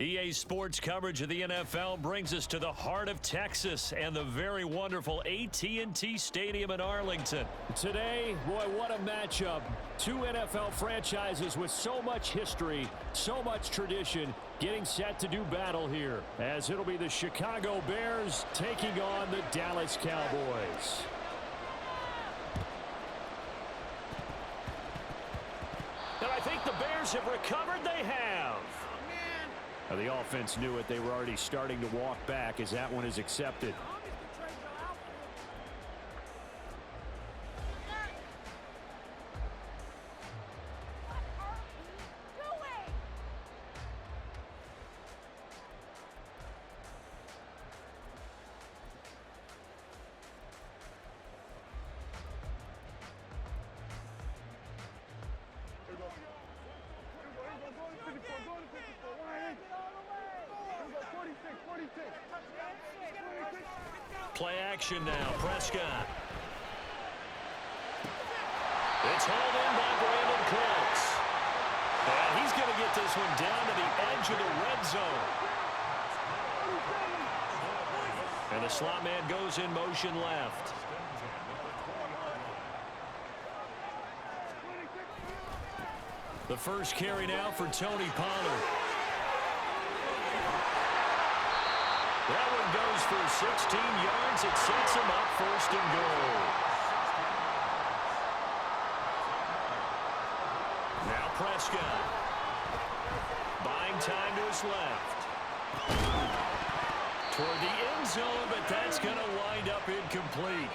EA Sports coverage of the NFL brings us to the heart of Texas and the very wonderful AT&T Stadium in Arlington. Today, boy, what a matchup. Two NFL franchises with so much history, so much tradition, getting set to do battle here, as it'll be the Chicago Bears taking on the Dallas Cowboys. And I think the Bears have recovered. They have. Now, the offense knew it. They were already starting to walk back as that one is accepted. Play action now. Prescott. It's hauled in by Brandon Cooks. And he's going to get this one down to the edge of the red zone. And the slot man goes in motion left. The first carry now for Tony Pollard. That one goes for 16 yards. It sets him up first and goal. Now Prescott. Buying time to his left. Toward the end zone, but that's going to wind up incomplete.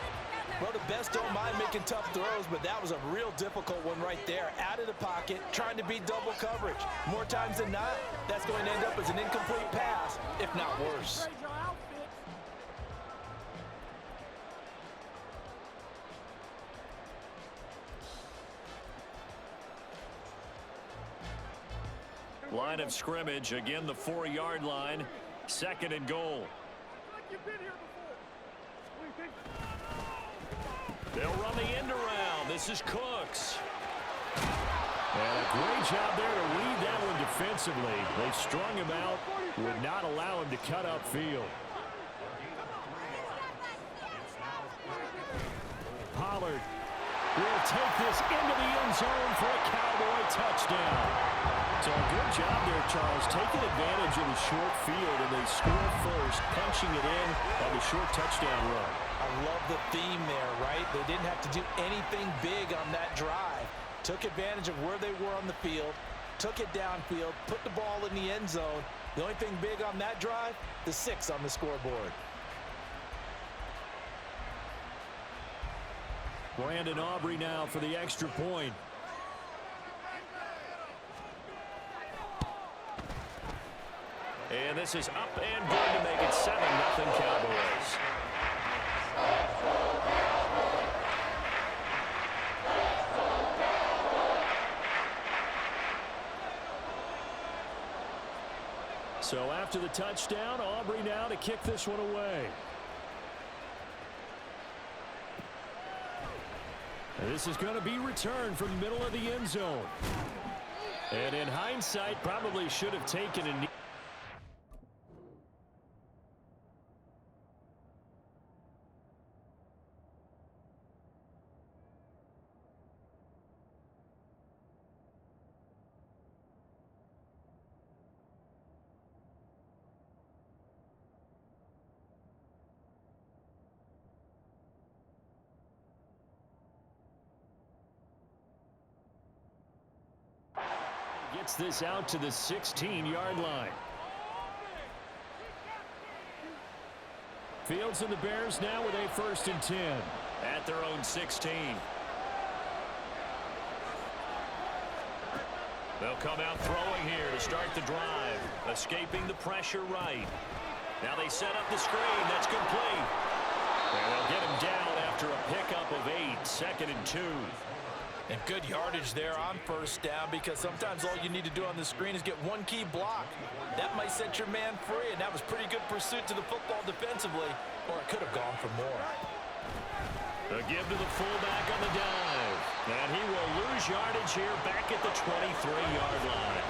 Well, the best don't mind making tough throws, but that was a real difficult one right there. Out of the pocket, trying to beat double coverage. More times than not, that's going to end up as an incomplete pass, if not worse. Line of scrimmage, again the 4-yard line, second and goal. They'll run the end around. This is Cooks. And a great job there to read that one defensively. They strung him out, would not allow him to cut upfield. Pollard will take this into the end zone for a Cowboy touchdown. So a good job there, Charles, taking advantage of the short field, and they score first, punching it in on the short touchdown run. I love the theme there, right? They didn't have to do anything big on that drive. Took advantage of where they were on the field, took it downfield, put the ball in the end zone. The only thing big on that drive, the 6 on the scoreboard. Brandon Aubrey now for the extra point. And this is up and good to make it 7-0 Cowboys. So after the touchdown, Aubrey now to kick this one away. And this is going to be returned from the middle of the end zone. And in hindsight, probably should have taken a knee. Gets this out to the 16-yard line. Fields and the Bears now with a 1st and 10. At their own 16. They'll come out throwing here to start the drive. Escaping the pressure right. Now they set up the screen. That's complete. And they'll get him down after a pickup of 8. 2nd and 2. And good yardage there on 1st down, because sometimes all you need to do on the screen is get one key block. That might set your man free, and that was pretty good pursuit to the football defensively, or it could have gone for more. A give to the fullback on the dive. And he will lose yardage here back at the 23-yard line.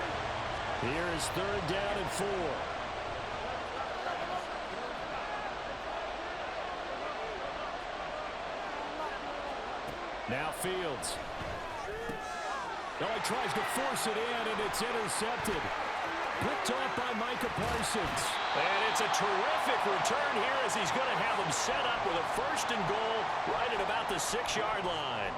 Here is 3rd down and 4. Now Fields. Oh, he tries to force it in, and it's intercepted. Picked off by Micah Parsons. And it's a terrific return here as he's going to have them set up with a 1st and goal right at about the 6-yard line.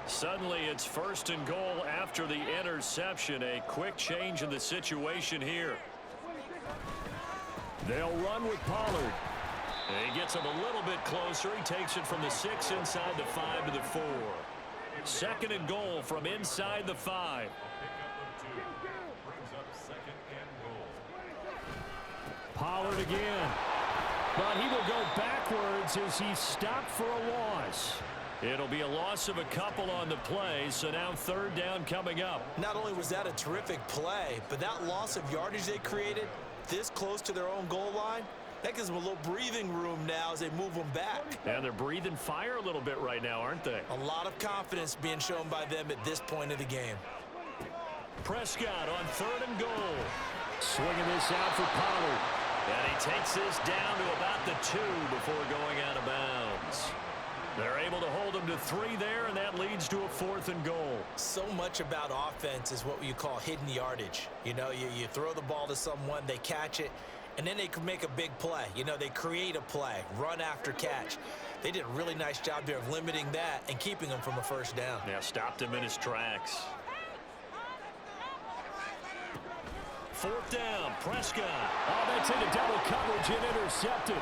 Suddenly it's 1st and goal after the interception. A quick change in the situation here. They'll run with Pollard. And he gets him a little bit closer. He takes it from the 6 inside the 5 to the 4. 2nd and goal from inside the 5. Pollard again. But he will go backwards as he's stopped for a loss. It'll be a loss of a couple on the play, so now 3rd down coming up. Not only was that a terrific play, but that loss of yardage they created this close to their own goal line, that gives them a little breathing room now as they move them back. And they're breathing fire a little bit right now, aren't they? A lot of confidence being shown by them at this point of the game. Prescott on 3rd and goal. Swinging this out for Pollard. And he takes this down to about the 2 before going out of bounds. They're able to hold him to 3 there, and that leads to a 4th and goal. So much about offense is what you call hidden yardage. You know, you throw the ball to someone, they catch it, and then they can make a big play. You know, they create a play, run after catch. They did a really nice job there of limiting that and keeping him from a 1st down. Yeah, stopped him in his tracks. 4th down, Prescott. Oh, that's into double coverage and intercepted.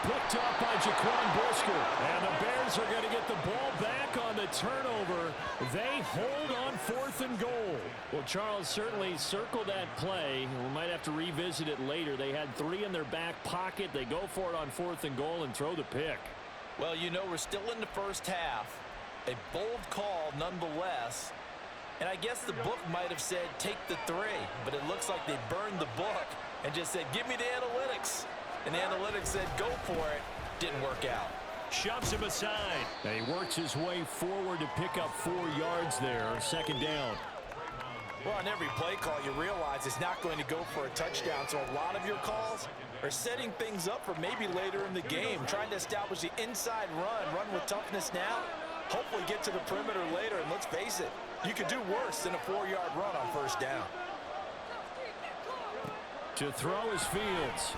Picked off by Jaquan Brisker. And the Bears are going to get the ball back on the turnover. They hold on 4th and goal. Well, Charles, certainly circle that play. We might have to revisit it later. They had 3 in their back pocket. They go for it on 4th and goal and throw the pick. Well, you know, we're still in the 1st half. A bold call nonetheless. And I guess the book might have said take the 3, but it looks like they burned the book and just said give me the analytics. And the analytics said go for it. Didn't work out. Shoves him aside. And he works his way forward to pick up 4 yards there. 2nd down. Well, on every play call, you realize it's not going to go for a touchdown. So a lot of your calls are setting things up for maybe later in the game, trying to establish the inside run with toughness now, hopefully get to the perimeter later. And let's face it, you could do worse than a 4-yard run on 1st down. To throw is Fields.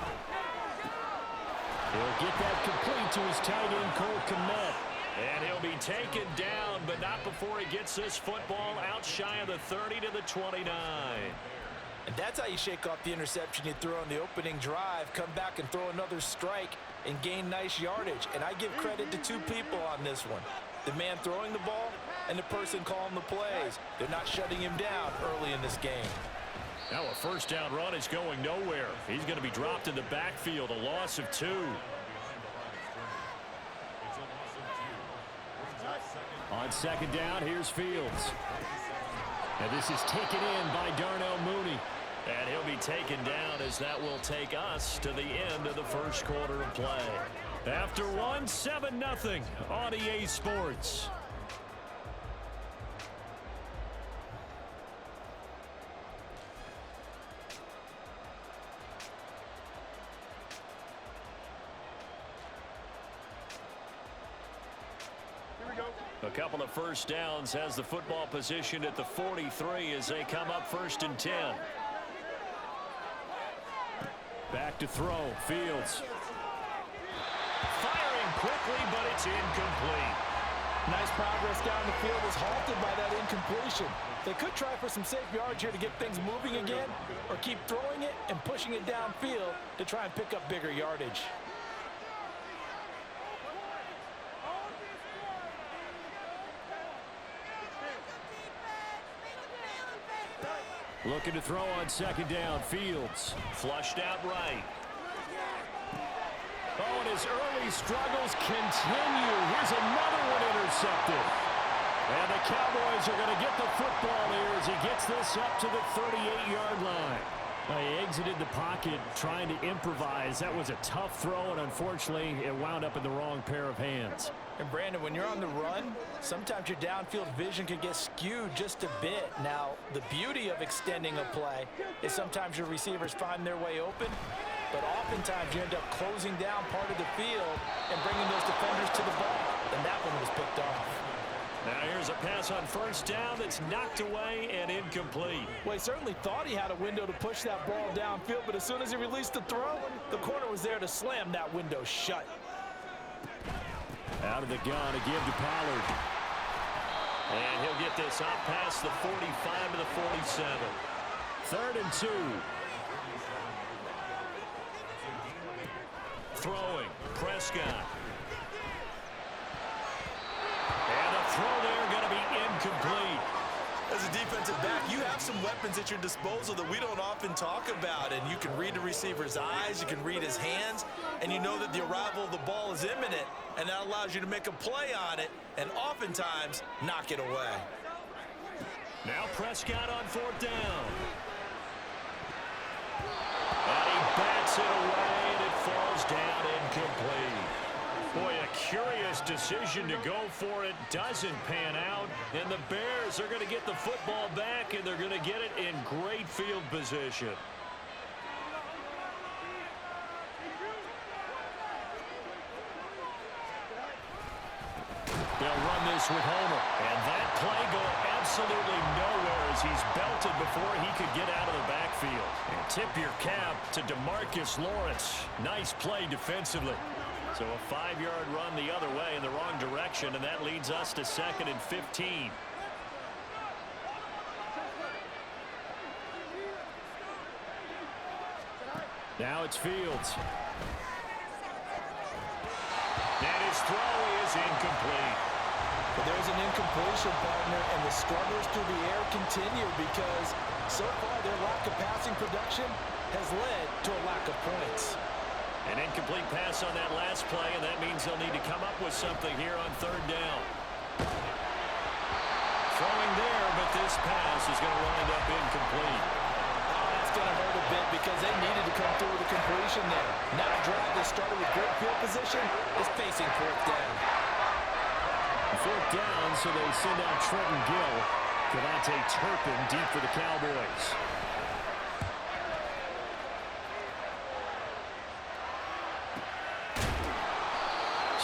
He'll get that complete to his tight end, Cole Kmet. And he'll be taken down, but not before he gets this football out shy of the 30 to the 29. And that's how you shake off the interception you threw on the opening drive, come back and throw another strike and gain nice yardage. And I give credit to 2 people on this one. The man throwing the ball and the person calling the plays. They're not shutting him down early in this game. Now a 1st down run is going nowhere. He's going to be dropped in the backfield, a loss of 2. On 2nd down, here's Fields. And this is taken in by Darnell Mooney. And he'll be taken down as that will take us to the end of the 1st quarter of play. After 1, 7-0 on EA Sports. A couple of 1st downs has the football positioned at the 43 as they come up 1st and 10. Back to throw, Fields. Firing quickly, but it's incomplete. Nice progress down the field was halted by that incompletion. They could try for some safe yards here to get things moving again, or keep throwing it and pushing it downfield to try and pick up bigger yardage. Looking to throw on 2nd down, Fields. Flushed out right. Oh, and his early struggles continue. Here's another one intercepted. And the Cowboys are going to get the football here as he gets this up to the 38-yard line. He exited the pocket trying to improvise. That was a tough throw, and unfortunately, it wound up in the wrong pair of hands. And Brandon, when you're on the run, sometimes your downfield vision can get skewed just a bit. Now, the beauty of extending a play is sometimes your receivers find their way open, but oftentimes you end up closing down part of the field and bringing those defenders to the ball. And that one was picked off. Now here's a pass on first down that's knocked away and incomplete. Well, he certainly thought he had a window to push that ball downfield, but as soon as he released the throw, the corner was there to slam that window shut. Out of the gun, a give to Pollard. And he'll get this out past the 45 to the 47. 3rd and 2. Throwing, Prescott. And the throw there going to be incomplete. As a defensive back, you have some weapons at your disposal that we don't often talk about, and you can read the receiver's eyes, you can read his hands, and you know that the arrival of the ball is imminent, and that allows you to make a play on it and oftentimes knock it away. Now Prescott on 4th down. And he bats it away, and it falls down incomplete. Boy, a curious decision to go for it. Doesn't pan out. And the Bears are going to get the football back, and they're going to get it in great field position. They'll run this with Homer. And that play going absolutely nowhere as he's belted before he could get out of the backfield. And tip your cap to DeMarcus Lawrence. Nice play defensively. So a 5-yard run the other way in the wrong direction, and that leads us to 2nd and 15. Now it's Fields. And his throw is incomplete. But there's an incompletion, partner, and the struggles through the air continue because so far their lack of passing production has led to a lack of points. An incomplete pass on that last play, and that means they'll need to come up with something here on 3rd down. Throwing there, but this pass is going to wind up incomplete. Oh, that's going to hurt a bit because they needed to come through with a completion there. Now a drive that started with great field position is facing 4th down. 4th down, so they send out Trenton Gill. Devontae Turpin deep for the Cowboys.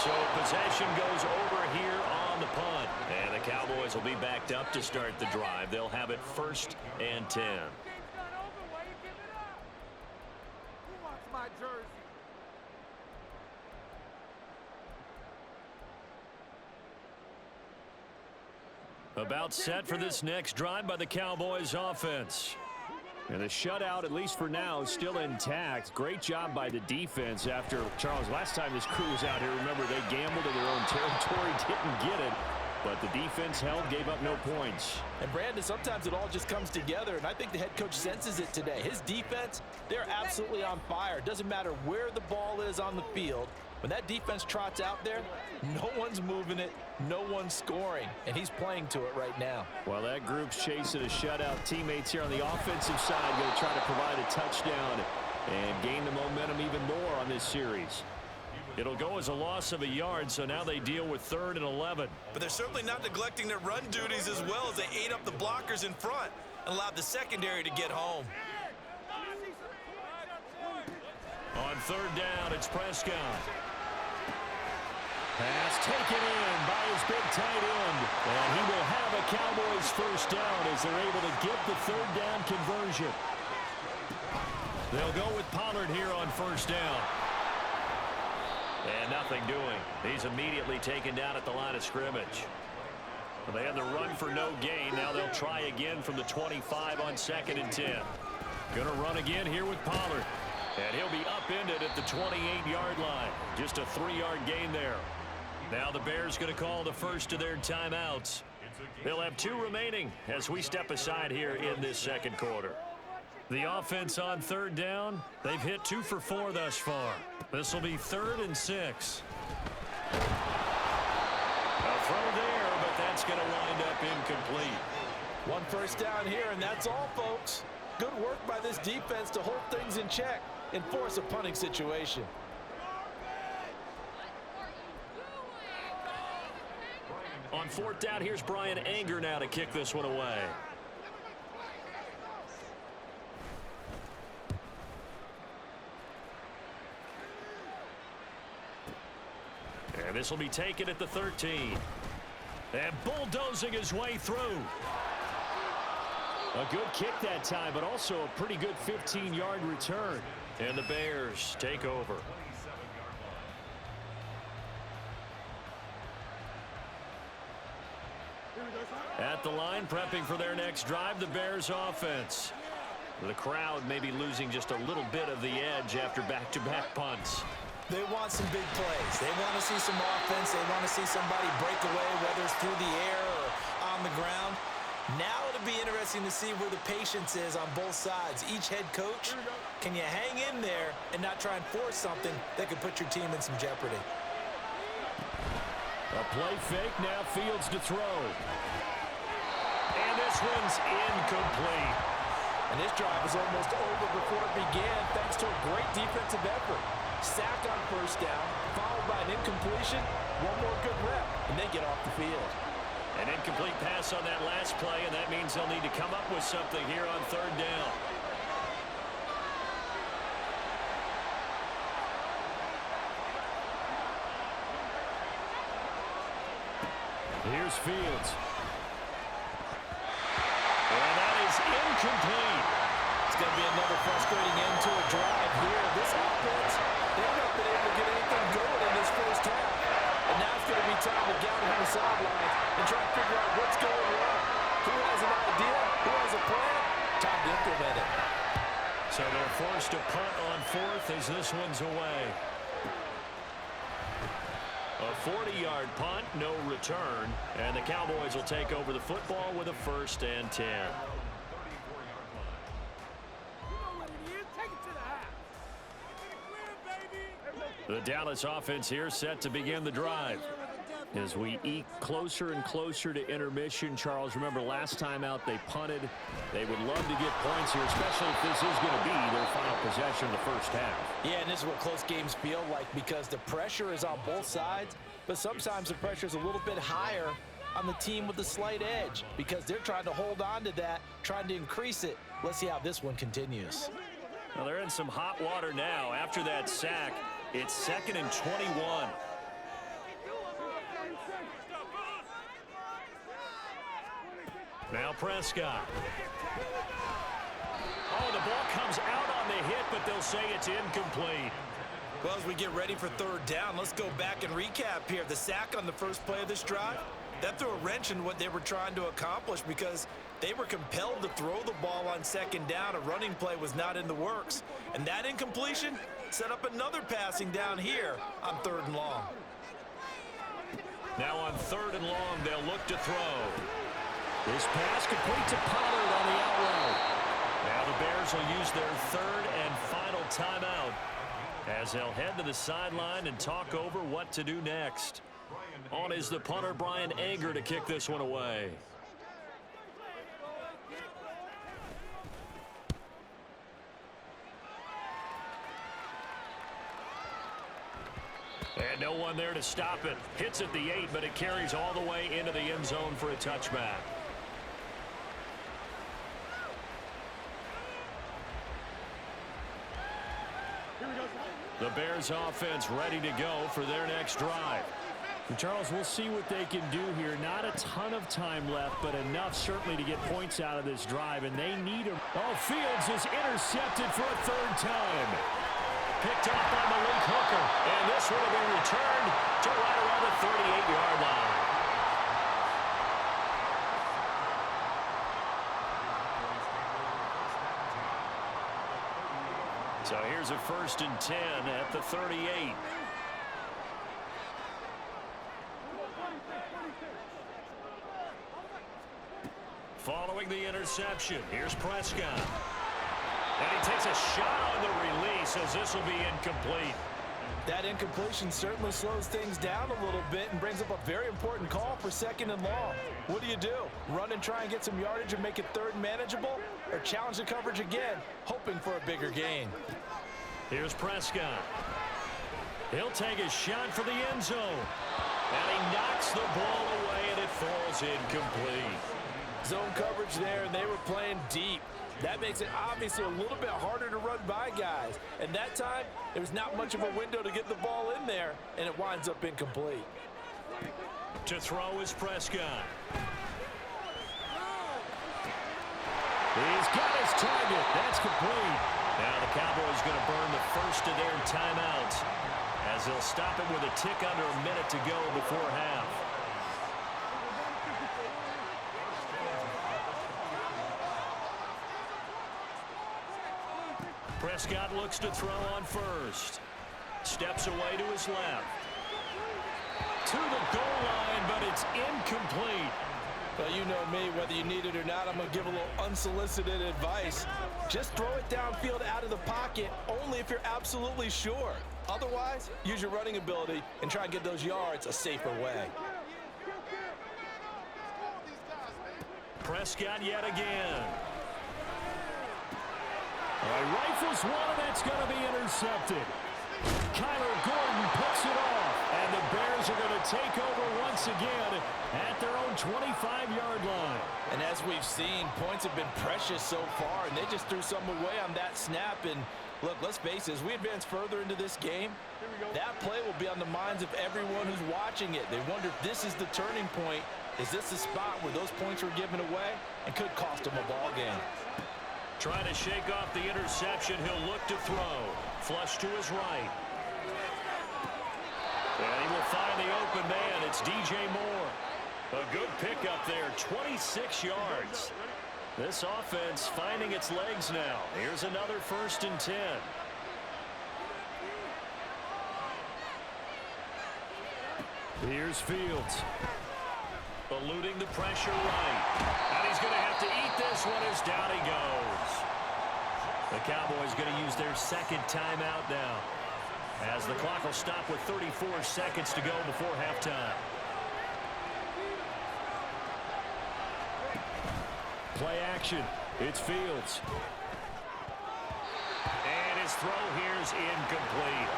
So possession goes over here on the punt. And the Cowboys will be backed up to start the drive. They'll have it 1st and 10. About set for this next drive by the Cowboys offense. And the shutout, at least for now, is still intact. Great job by the defense after, Charles, last time this crew was out here, remember, they gambled in their own territory, didn't get it. But the defense held, gave up no points. And Brandon, sometimes it all just comes together, and I think the head coach senses it today. His defense, they're absolutely on fire. It doesn't matter where the ball is on the field. When that defense trots out there, no one's moving it, no one's scoring, and he's playing to it right now. Well, that group's chasing a shutout. Teammates here on the offensive side going to try to provide a touchdown and gain the momentum even more on this series. It'll go as a loss of a yard, so now they deal with 3rd and 11. But they're certainly not neglecting their run duties as well as they ate up the blockers in front and allowed the secondary to get home. On 3rd down, it's Prescott. Pass taken in by his big tight end. And he will have a Cowboys 1st down as they're able to get the 3rd down conversion. They'll go with Pollard here on 1st down. And nothing doing. He's immediately taken down at the line of scrimmage. They had the run for no gain. Now they'll try again from the 25 on 2nd and 10. Going to run again here with Pollard. And he'll be upended at the 28-yard line. Just a 3-yard gain there. Now the Bears going to call the first of their timeouts. They'll have 2 remaining as we step aside here in this 2nd quarter. The offense on 3rd down, they've hit 2 for 4 thus far. This will be 3rd and 6. A throw there, but that's going to wind up incomplete. 1 first down here, and that's all, folks. Good work by this defense to hold things in check and force a punting situation. On fourth down, here's Brian Anger now to kick this one away. And this will be taken at the 13. And bulldozing his way through. A good kick that time, but also a pretty good 15-yard return. And the Bears take over. At the line, prepping for their next drive, the Bears offense. The crowd may be losing just a little bit of the edge after back-to-back punts. They want some big plays. They want to see some offense. They want to see somebody break away, whether it's through the air or on the ground. Now it'll be interesting to see where the patience is on both sides. Each head coach, can you hang in there and not try and force something that could put your team in some jeopardy? A play fake, now Fields to throw. And this one's incomplete. And this drive is almost over before it began thanks to a great defensive effort. Sack on first down, followed by an incompletion, one more good rep, and they get off the field. An incomplete pass on that last play, and that means they'll need to come up with something here on third down. Here's Fields. And that is incomplete. It's going to be another frustrating end to a drive here. This offense, they've not been able to get anything going in this first half. And now it's going to be time to gather on the sidelines and try to figure out what's going wrong. Who has an idea? Who has a plan? Time to implement it. So they're forced to punt on fourth as this one's away. A 40-yard punt, no return. And the Cowboys will take over the football with a 1st and 10. The Dallas offense here set to begin the drive. As we eke closer and closer to intermission, Charles, remember last time out they punted. They would love to get points here, especially if this is going to be their final possession of the first half. Yeah, and this is what close games feel like because the pressure is on both sides, but sometimes the pressure is a little bit higher on the team with the slight edge because they're trying to hold on to that, trying to increase it. Let's see how this one continues. Well, they're in some hot water now. After that sack, it's 2nd and 21. Now Prescott. Oh, the ball comes out on the hit, but they'll say it's incomplete. Well, as we get ready for third down, let's go back and recap here. The sack on the first play of this drive, that threw a wrench in what they were trying to accomplish because they were compelled to throw the ball on 2nd down. A running play was not in the works. And that incompletion set up another passing down here on 3rd and long. Now on 3rd and long, they'll look to throw. This pass complete to Pollard on the out route. Now the Bears will use their 3rd and final timeout as they'll head to the sideline and talk over what to do next. On is the punter, Brian Anger, to kick this one away. And no one there to stop it. Hits at the 8, but it carries all the way into the end zone for a touchback. The Bears offense ready to go for their next drive. And Charles, we'll see what they can do here. Not a ton of time left, but enough certainly to get points out of this drive, and they need them. Oh, Fields is intercepted for a 3rd time. Picked up by Malik Hooker, and this one will be returned to right around the 38-yard line. So here's a 1st and 10 at the 38. Following the interception, here's Prescott. And he takes a shot on the release as this will be incomplete. That incompletion certainly slows things down a little bit and brings up a very important call for 2nd and long. What do? Run and try and get some yardage and make it 3rd and manageable? Or challenge the coverage again, hoping for a bigger gain? Here's Prescott. He'll take a shot for the end zone. And he knocks the ball away, and it falls incomplete. Zone coverage there, and they were playing deep. That makes it obviously a little bit harder to run by guys. And that time, there was not much of a window to get the ball in there, and it winds up incomplete. To throw is Prescott. He's got his target. That's complete. Now the Cowboys going to burn the first of their timeouts as they'll stop it with a tick under a minute to go before half. Prescott looks to throw on first. Steps away to his left. To the goal line, but it's incomplete. Well, you know me, whether you need it or not, I'm going to give a little unsolicited advice. Just throw it downfield out of the pocket, only if you're absolutely sure. Otherwise, use your running ability and try and get those yards a safer way. Prescott yet again. Rifles one, and that's going to be intercepted. Kyler Gordon picks it off, and the Bears are going to take over once again at their own 25-yard line. And as we've seen, points have been precious so far, and they just threw some away on that snap. And look, let's face it, as we advance further into this game, that play will be on the minds of everyone who's watching it. They wonder if this is the turning point. Is this the spot where those points were given away and could cost them a ball game? Trying to shake off the interception, he'll look to throw. Flush to his right. And he will find the open man. It's DJ Moore. A good pickup there, 26 yards. This offense finding its legs now. Here's another 1st and 10. Here's Fields. Eluding the pressure right. And he's going to have to eat this one as down he goes. The Cowboys going to use their 2nd timeout now, as the clock will stop with 34 seconds to go before halftime. Play action. It's Fields. And his throw here's incomplete.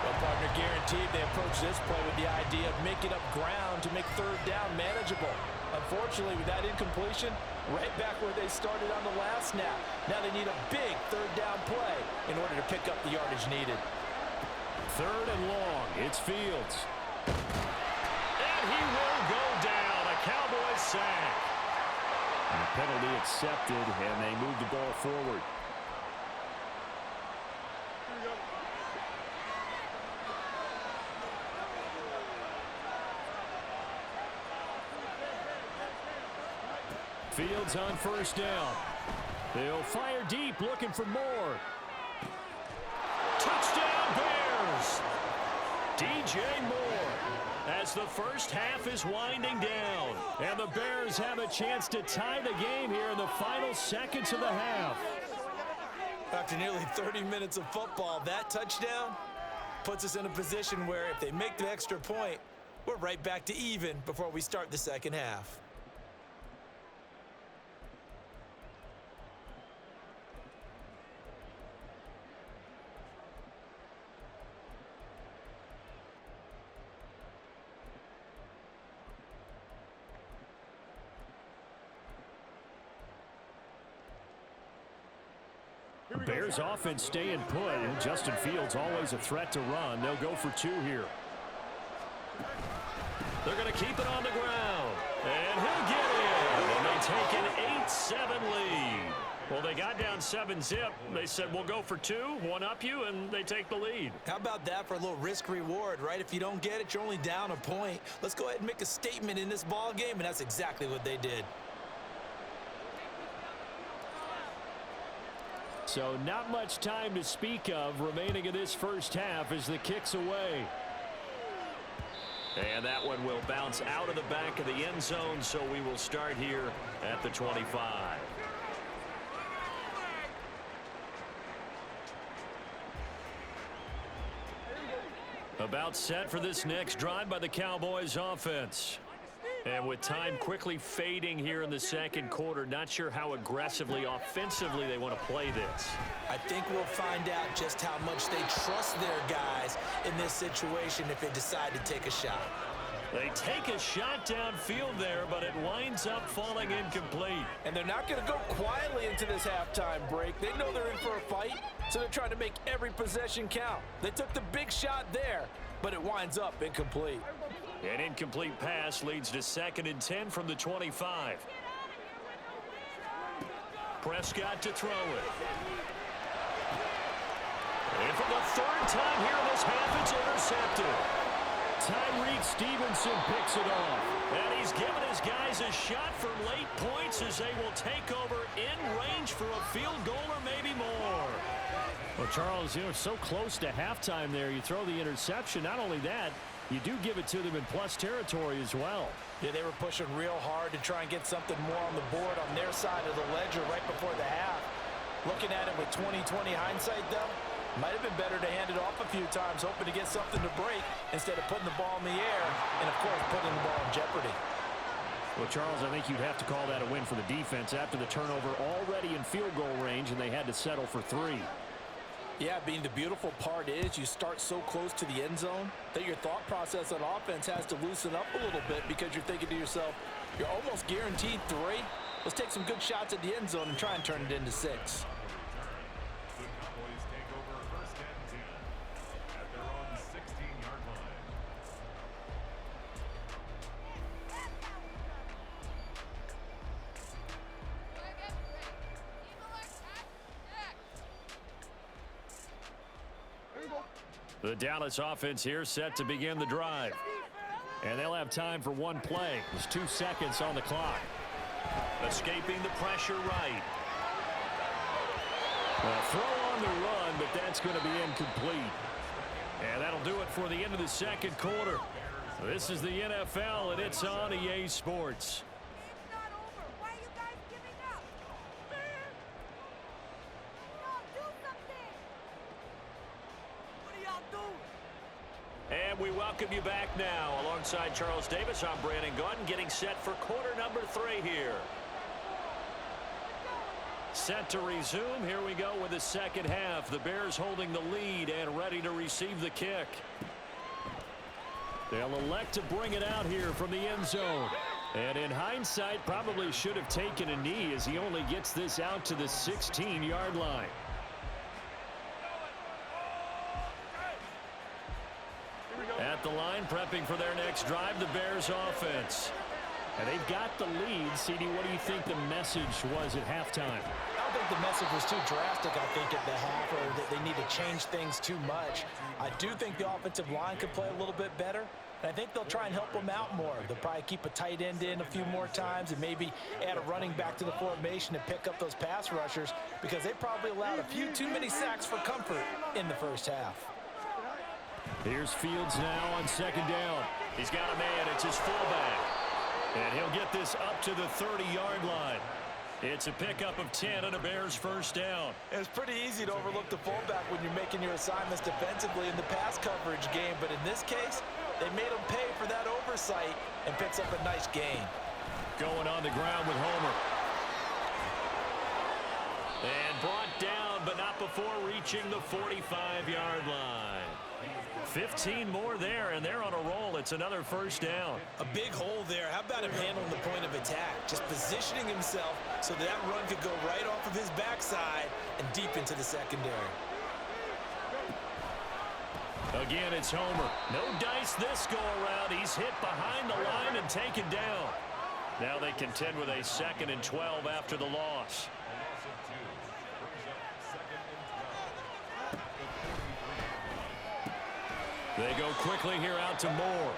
Well, partner, guaranteed they approach this play with the idea of making up ground to make 3rd down manageable. Unfortunately, with that incompletion, right back where they started on the last snap. Now they need a big 3rd down play in order to pick up the yardage needed. 3rd and long. It's Fields. And he will go down. A Cowboys sack. And the penalty accepted, and they move the ball forward. Fields on 1st down. They'll fire deep, looking for more. Touchdown, Bears! DJ Moore, as the first half is winding down. And the Bears have a chance to tie the game here in the final seconds of the half. After nearly 30 minutes of football, that touchdown puts us in a position where if they make the extra point, we're right back to even before we start the 2nd half. Bears offense staying put, and Justin Fields always a threat to run. They'll go for 2 here. They're going to keep it on the ground, and he'll get in, and they take an 8-7 lead. Well, they got down 7-zip. They said, we'll go for 2, one up you, and they take the lead. How about that for a little risk-reward, right? If you don't get it, you're only down a point. Let's go ahead and make a statement in this ball game, and that's exactly what they did. So not much time to speak of remaining in this first half as the kick's away. And that one will bounce out of the back of the end zone, so we will start here at the 25. About set for this next drive by the Cowboys offense. And with time quickly fading here in the second quarter, not sure how aggressively, offensively they want to play this. I think we'll find out just how much they trust their guys in this situation if they decide to take a shot. They take a shot downfield there, but it winds up falling incomplete. And they're not going to go quietly into this halftime break. They know they're in for a fight, so they're trying to make every possession count. They took the big shot there, but it winds up incomplete. An incomplete pass leads to 2nd and 10 from the 25. Prescott to throw it. And for the 3rd time here in this half, it's intercepted. Tyreek Stevenson picks it off. And he's given his guys a shot for late points as they will take over in range for a field goal or maybe more. Well, Charles, you're so close to halftime there. You throw the interception. Not only that, you do give it to them in plus territory as well. Yeah, they were pushing real hard to try and get something more on the board on their side of the ledger right before the half. Looking at it with 20/20 hindsight, though, might have been better to hand it off a few times, hoping to get something to break instead of putting the ball in the air and, of course, putting the ball in jeopardy. Well, Charles, I think you'd have to call that a win for the defense after the turnover already in field goal range, and they had to settle for 3. Yeah, the beautiful part is you start so close to the end zone that your thought process on offense has to loosen up a little bit because you're thinking to yourself, you're almost guaranteed 3. Let's take some good shots at the end zone and try and turn it into 6. The Dallas offense here set to begin the drive. And they'll have time for one play. There's 2 seconds on the clock. Escaping the pressure right. Well, throw on the run, but that's going to be incomplete. And that'll do it for the end of the second quarter. This is the NFL, and it's on EA Sports. And we welcome you back now. Alongside Charles Davis, I'm Brandon Gaudin, getting set for quarter number 3 here. Set to resume. Here we go with the second half. The Bears holding the lead and ready to receive the kick. They'll elect to bring it out here from the end zone. And in hindsight, probably should have taken a knee as he only gets this out to the 16-yard line. At the line, prepping for their next drive, the Bears offense. And they've got the lead. CD, what do you think the message was at halftime? I don't think the message was too drastic, I think, at the half, or that they need to change things too much. I do think the offensive line could play a little bit better, and I think they'll try and help them out more. They'll probably keep a tight end in a few more times and maybe add a running back to the formation to pick up those pass rushers because they probably allowed a few too many sacks for comfort in the first half. Here's Fields now on second down. He's got a man. It's his fullback. And he'll get this up to the 30-yard line. It's a pickup of 10 and a Bears first down. It's pretty easy to overlook the fullback when you're making your assignments defensively in the pass coverage game. But in this case, they made him pay for that oversight and picks up a nice gain. Going on the ground with Homer. And brought down, but not before reaching the 45-yard line. 15 more there, and they're on a roll. It's another first down. A big hole there. How about him handling the point of attack? Just positioning himself so that run could go right off of his backside and deep into the secondary. Again, it's Homer. No dice this go-around. He's hit behind the line and taken down. Now they contend with a 2nd and 12 after the loss. They go quickly here out to Moore.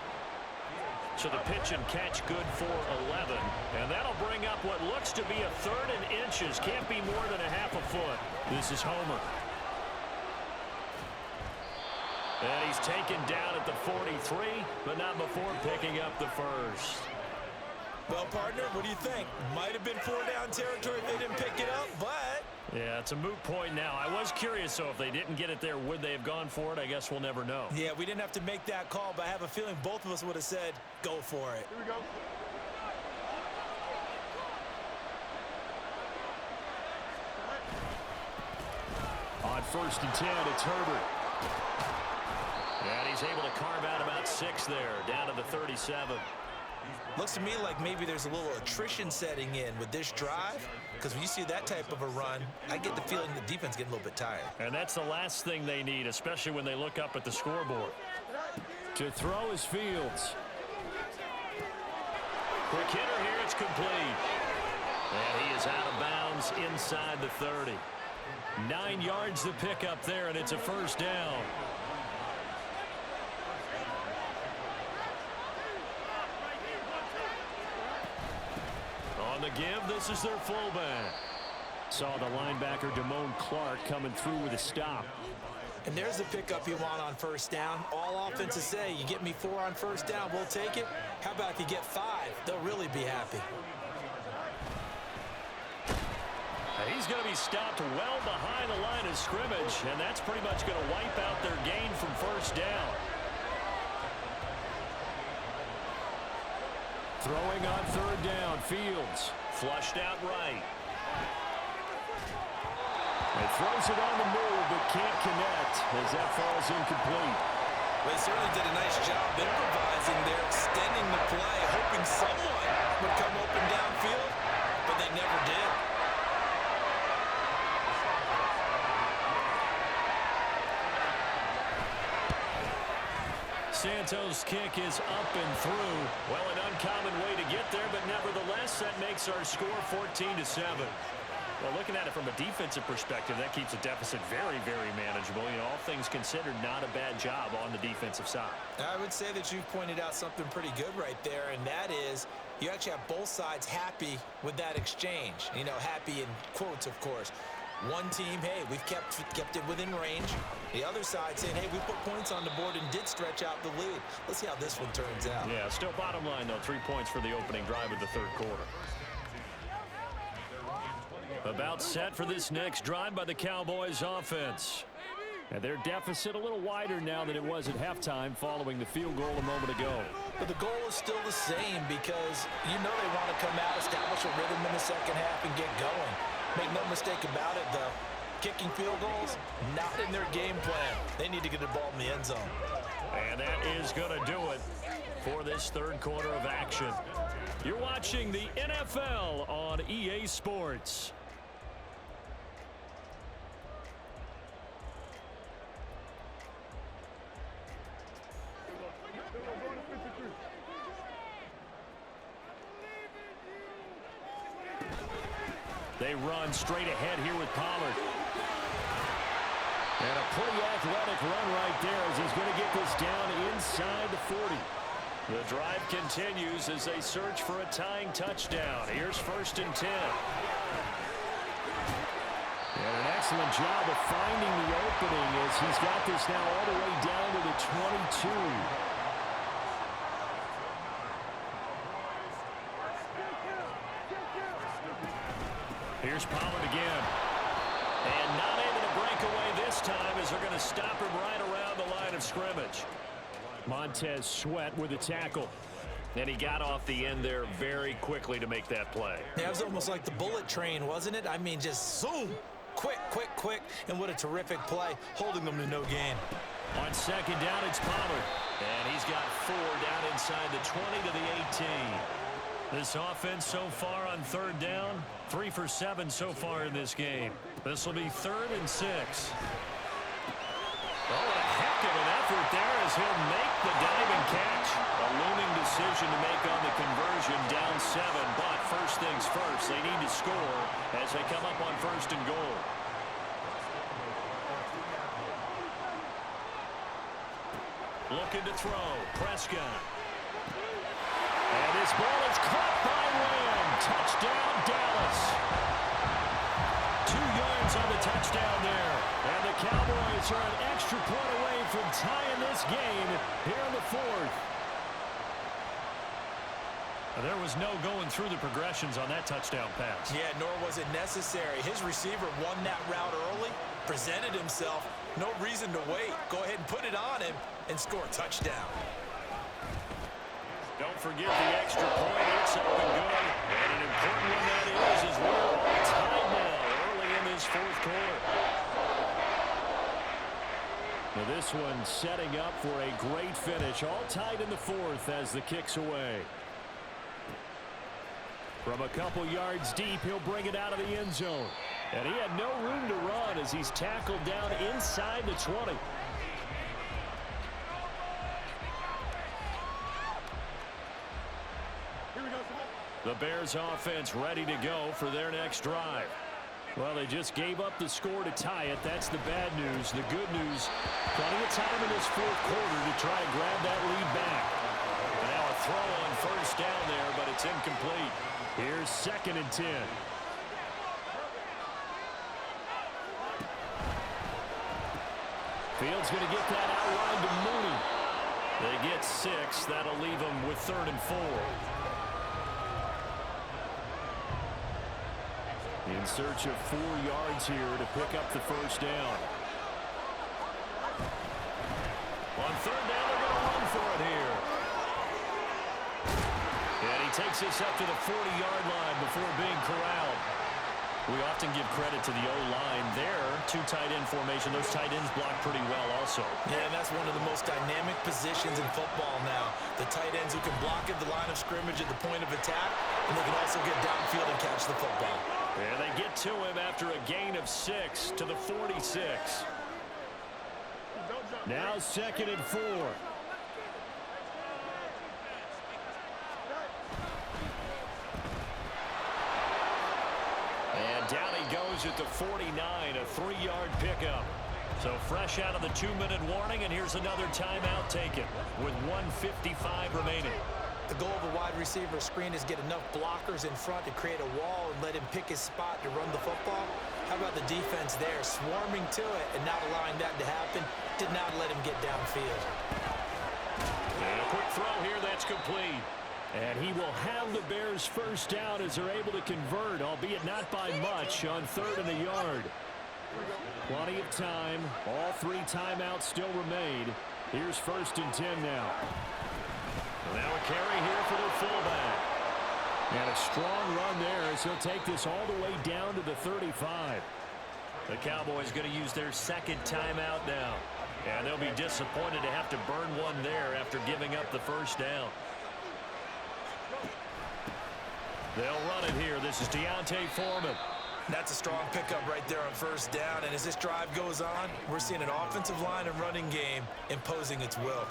So the pitch and catch good for 11. And that'll bring up what looks to be a 3rd and inches. Can't be more than a half a foot. This is Homer. And he's taken down at the 43, but not before picking up the first. Well, partner, what do you think? Might have been 4-down territory if they didn't pick it up, but Yeah, it's a moot point now. I was curious, so if they didn't get it there, would they have gone for it? I guess we'll never know. Yeah, we didn't have to make that call, but I have a feeling both of us would have said, go for it. Here we go. On 1st and 10, it's Herbert. And he's able to carve out about 6 there, down to the 37. Looks to me like maybe there's a little attrition setting in with this drive, because when you see that type of a run, I get the feeling the defense getting a little bit tired. And that's the last thing they need, especially when they look up at the scoreboard. To throw is Fields. Quick hitter here, it's complete. And he is out of bounds inside the 30. 9 yards to pick up there, and it's a 1st down. On the give, this is their fullback. Saw the linebacker Damone Clark coming through with a stop. And there's the pickup you want on 1st down. All offenses say, you get me 4 on 1st down, we'll take it. How about if you get 5? They'll really be happy. He's going to be stopped well behind the line of scrimmage, and that's pretty much going to wipe out their gain from 1st down. Throwing on 3rd down, Fields. Flushed out right. It throws it on the move, but can't connect as that falls incomplete. Well, they certainly did a nice job improvising there, extending the play, hoping someone would come open downfield, but they never did. Santos' kick is up and through. Well, an uncommon way to get there, but nevertheless, that makes our score 14-7. Well, looking at it from a defensive perspective, that keeps the deficit very, very manageable. You know, all things considered, not a bad job on the defensive side. I would say that you've pointed out something pretty good right there, and that is you actually have both sides happy with that exchange. You know, happy in quotes, of course. One team, hey, we've kept it within range. The other side saying, hey, we put points on the board and did stretch out the lead. Let's see how this one turns out. Yeah, still bottom line, though, 3 points for the opening drive of the 3rd quarter. About set for this next drive by the Cowboys offense. And their deficit a little wider now than it was at halftime following the field goal a moment ago. But the goal is still the same because you know they want to come out, establish a rhythm in the 2nd half, and get going. Make no mistake about it, though. Kicking field goals, not in their game plan. They need to get the ball in the end zone. And that is going to do it for this 3rd quarter of action. You're watching the NFL on EA Sports. They run straight ahead here with Pollard. And a pretty athletic run right there as he's going to get this down inside the 40. The drive continues as they search for a tying touchdown. Here's 1st and 10. And an excellent job of finding the opening as he's got this now all the way down to the 22. Here's Pollard again. And not able to break away this time as they're going to stop him right around the line of scrimmage. Montez Sweat with a tackle. And he got off the end there very quickly to make that play. Yeah, it was almost like the bullet train, wasn't it? I mean, just zoom. Quick, quick, quick. And what a terrific play, holding them to no gain. On 2nd down, it's Pollard. And he's got 4 down inside the 20 to the 18. This offense so far on 3rd down, 3 for 7 so far in this game. This will be 3rd and 6. Oh, a heck of an effort there as he'll make the diving catch. A looming decision to make on the conversion, down 7. But first things first, they need to score as they come up on 1st and goal. Looking to throw, Prescott. And this ball is caught by Lamb. Touchdown, Dallas. 2 yards on the touchdown there. And the Cowboys are an extra point away from tying this game here in the 4th. There was no going through the progressions on that touchdown pass. Yeah, nor was it necessary. His receiver won that route early, presented himself. No reason to wait. Go ahead and put it on him and score a touchdown. Don't forget the extra point. It's up and good. And an important one that is as we're all tied now early in this fourth quarter. Now this one setting up for a great finish. All tied in the fourth as the kick's away. From a couple yards deep, he'll bring it out of the end zone. And he had no room to run as he's tackled down inside the 20. The Bears offense ready to go for their next drive. Well, they just gave up the score to tie it. That's the bad news. The good news, plenty of time in this fourth quarter to try and grab that lead back. And now a throw on first down there, but it's incomplete. Here's 2nd and 10. Fields going to get that outline to Mooney. They get 6. That'll leave them with 3rd and 4. In search of 4 yards here to pick up the first down. On 3rd down, they're going to run for it here. And he takes this up to the 40-yard line before being corralled. We often give credit to the O-line there. 2 tight end formation. Those tight ends block pretty well also. Yeah, and that's one of the most dynamic positions in football now. The tight ends who can block at the line of scrimmage at the point of attack, and they can also get downfield and catch the football. And they get to him after a gain of 6 to the 46. Now 2nd and 4. And down he goes at the 49, a 3-yard pickup. So fresh out of the 2-minute warning, and here's another timeout taken with 1:55 remaining. The goal of a wide receiver screen is get enough blockers in front to create a wall and let him pick his spot to run the football. How about the defense there, swarming to it and not allowing that to happen? Did not let him get downfield. And a quick throw here, that's complete. And he will have the Bears first down as they're able to convert, albeit not by much, on 3rd and a yard. Plenty of time. All 3 timeouts still remain. Here's 1st and 10 now. Now a carry here for the fullback. And a strong run there as he'll take this all the way down to the 35. The Cowboys going to use their 2nd timeout now. And they'll be disappointed to have to burn one there after giving up the first down. They'll run it here. This is Deontay Foreman. That's a strong pickup right there on 1st down. And as this drive goes on, we're seeing an offensive line and running game imposing its will.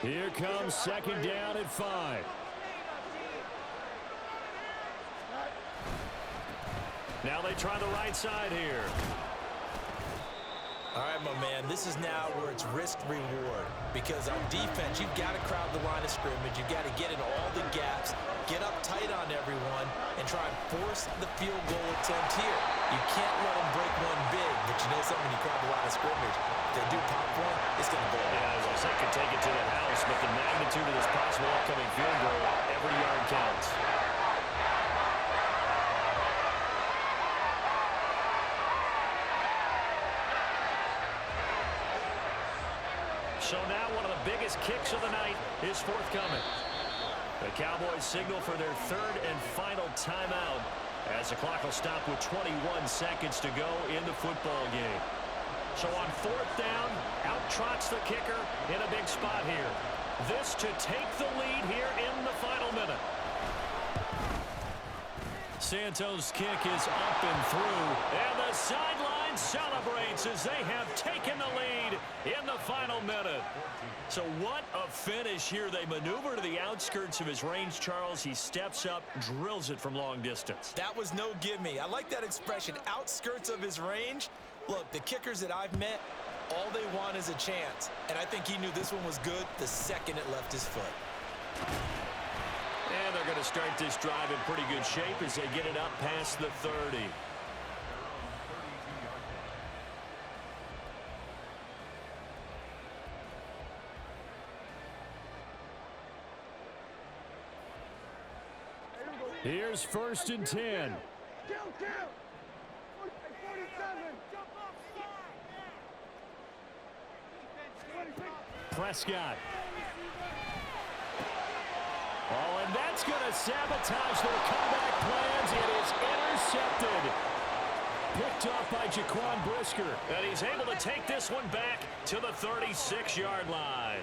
Here comes 2nd down at 5. Now they try the right side here. All right, my man, this is now where it's risk-reward. Because on defense, you've got to crowd the line of scrimmage. You've got to get in all the gaps, get up tight on everyone, and try and force the field goal attempt here. You can't let them break one big, but you know something, when you crowd the line of scrimmage, if they do pop one, it's going to go. Yeah, as I said, could take it to the house, but the magnitude of this possible upcoming field goal, every yard counts. So now one of the biggest kicks of the night is forthcoming. The Cowboys signal for their 3rd and final timeout as the clock will stop with 21 seconds to go in the football game. So on 4th down, out trots the kicker in a big spot here. This to take the lead here in the final minute. Santos' kick is up and through, and the sideline celebrates as they have taken the lead in the final minute. So what a finish here. They maneuver to the outskirts of his range, Charles. He steps up, drills it from long distance. That was no gimme. I like that expression, outskirts of his range. Look, the kickers that I've met, all they want is a chance. And I think he knew this one was good the second it left his foot. And they're going to to start this drive in pretty good shape as they get it up past the 30. Here's 1st and 10. Prescott. Oh, and that's going to sabotage their comeback plans. It is intercepted. Picked off by Jaquan Brisker. And he's able to take this one back to the 36-yard line.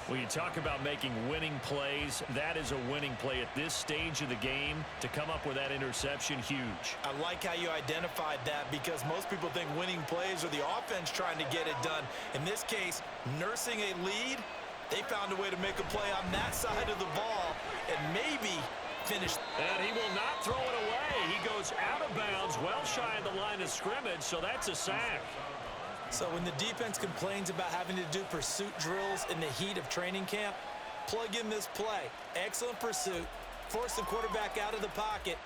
When you talk about making winning plays, that is a winning play at this stage of the game. To come up with that interception, huge. I like how you identified that because most people think winning plays are the offense trying to get it done. In this case, nursing a lead, they found a way to make a play on that side of the ball and maybe finish. And he will not throw it away. He goes out of bounds, well shy of the line of scrimmage, so that's a sack. So when the defense complains about having to do pursuit drills in the heat of training camp, plug in this play. Excellent pursuit. Force the quarterback out of the pocket.